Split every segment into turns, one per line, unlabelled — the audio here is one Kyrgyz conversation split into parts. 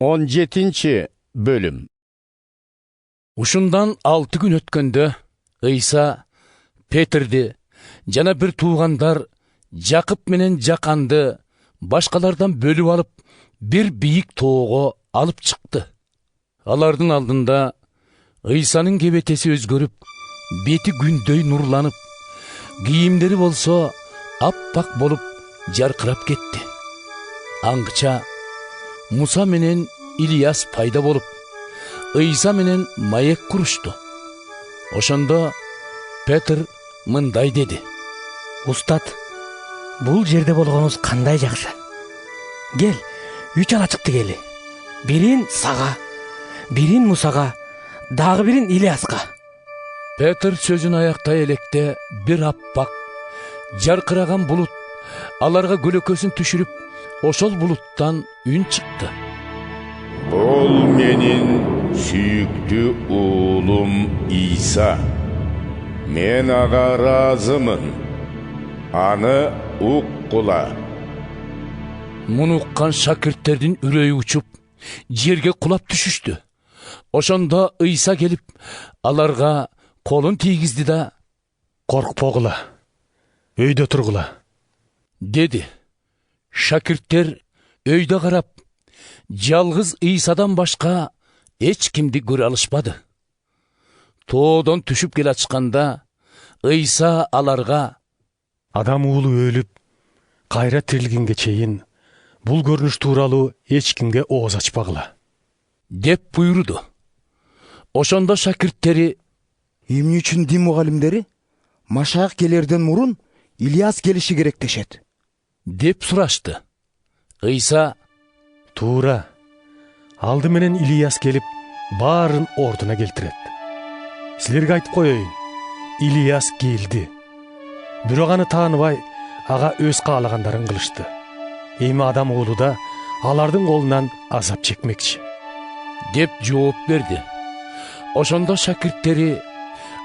17 bölüm.
Ушундан 6 күн өткөндө Ыйса Петрди жана бир туугандар Жакып менен Жаканды башкалардан бөлүп алып, бир бийик тоого алып чыкты. Алардын алдында Ыйсанын кебетеси өзгөрүп, бети күндөй нурланып, кийимдери болсо аппак болуп жаркырап кетти. Аңгыча Муса менен Ильяс пайда болуп, Ыйса менен маек курушту. Ошондо Петр мындай деди:
Устат, бул жерде болгонубуз кандай жакшы. Кел, 3 ала чыкты кели. Бирин сага, бирин Мусага, дагы бирин Ильяска.
Петр сөзүн аяктай электе бир аппак, жаркыраган булут аларга көлөкөсүн түшүрүп, ошол булуттан үн чыкты:
Бул менин сүйүктүү уулум Иса. Мен ага ыраазымын. Аны уккула.
Муну уккан шакирттердин үрөйү учуп, жерге кулап түшүштү. Ошондо Ыйса келип, аларга колун тийгизди да:
Коркпогула, өйдө тургула,
деди. Шакирттер өйдө карап, жалгыз Ыйсадан башка эч кимди көрө алышпады. Тоодон түшүп келе атышканда Ыйса аларга:
Адам уулу өлүп, кайра тирилгенге чейин бул көрүнүш тууралуу эч кимге ооз ачпагыла,
деп буйруду. Ошондо шакирттери:
Эмне үчүн дин мугалимдери Машайык келерден мурун Ильяс келиши керек дешет?
деп сурашты. Ыйса:
Туура, алды менен Ильяс келип, баарын ордуна келтирет. Силерге айтып коеюн, Ильяс келди. Бирок аны тааныбай, ага өз каалагандарын кылышты. Эми адам уулу да алардын колунан азап чекмекчи,
деп жооп берди. Ошондо шакирттери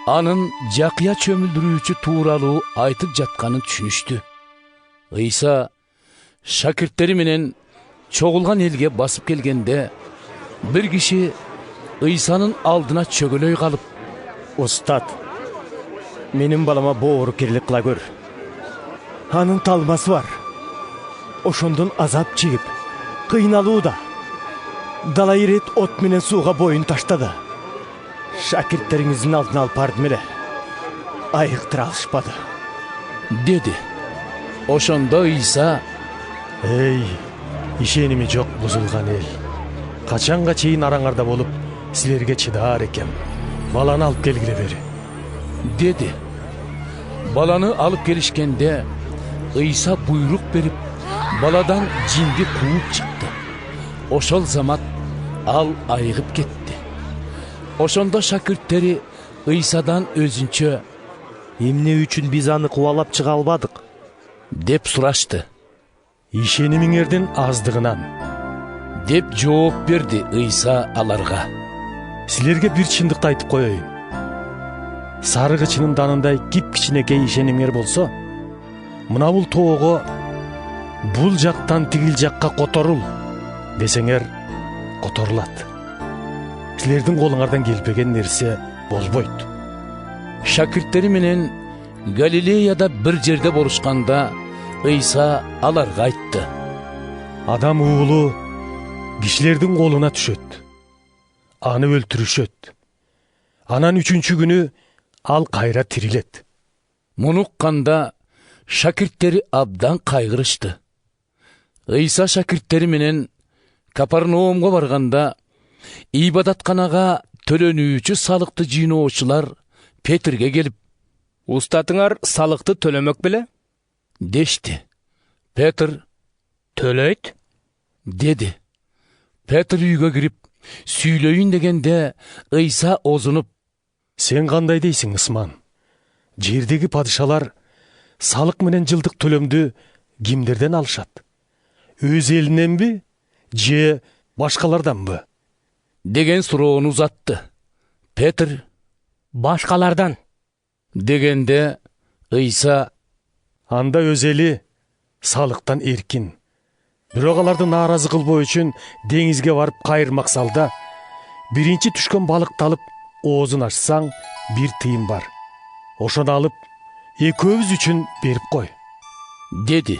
анын жакыя чөмүлдүрүүчү тууралуу айтып жатканын түшүнүштү. Ыйса шакирттери менен чогулган элге басып келгенде, бир киши Ыйсанын алдына чөгөлөй калып:
Устат, менин балама боору кирлик кыла көр. Анын талмасы бар. Ошондон азап чегип, кыйналууда. Дала ирет от менен сууга боюн таштады. Шакирттериңиздин алдына алып бардым эле. Айыктыра алышпады,
деди. Ошондо Ыйса:
Эй, ишеними жок бузулган эл. Качанга чейин араңарда болуп, силерге чыдаар экем. Баланы алып келгиле бери,
деди. Баланы алып келишкенде Ыйса буйрук берип, баладан жинди кууп чыкты. Ошол замат ал айыгып кетти. Ошондо шакирттери Ыйсадан өзүнчө:
Эмне үчүн биз аны кубалап чыга албадык?
деп сурашты.
Ишенимиңердин аздыгынан,
деп жооп берди Ыйса аларга.
Силерге бир чындыкты айтып коеюн. Сарыгычынын данындай кичинекей ишенимиңер болсо, мына бул тоого бул жактан тигил жакка которул десеңер, которулат. Силердин колуңардан келбеген нерсе болбойт.
Шакирттери менен Галилеяда бир жерде болушканда Ыйса аларга айтты:
Адам уулу кишилердин колуна түшөт, аны өлтүрүшөт. Анан 3-чү күнү ал кайра тирилет.
Муну укканда шакирттери абдан кайгырышты. Ыйса шакирттери менен Капернаумга барганда, ибадатканага төлөнүүчү салыкты жыйноочулар Петрге келип:
Устатыңар салыкты төлөмөк беле?
дешти. Петр:
Төлөйт,
деди. Петр үйгө кирип, сүйлөйүн дегенде Ыйса озунуп:
Сен кандай дейсиң, Ысман? Жердеги падышалар салык менен жылдык төлөмдү кимдерден алышат? Өз элиненби, же башкаларданбы?
деген суроону узатты. Петр:
Башкалардан,
дегенде Ыйса:
Анда өз эли салыктан эркин. бирок аларды нааразы кылбоо үчүн деңизге барып кайырмак салда биринчи түшкөн балыкты алып оозун ачсаң 1 тыйын бар. Ошону алып экөөбүз үчүн берип кой.
Dedi.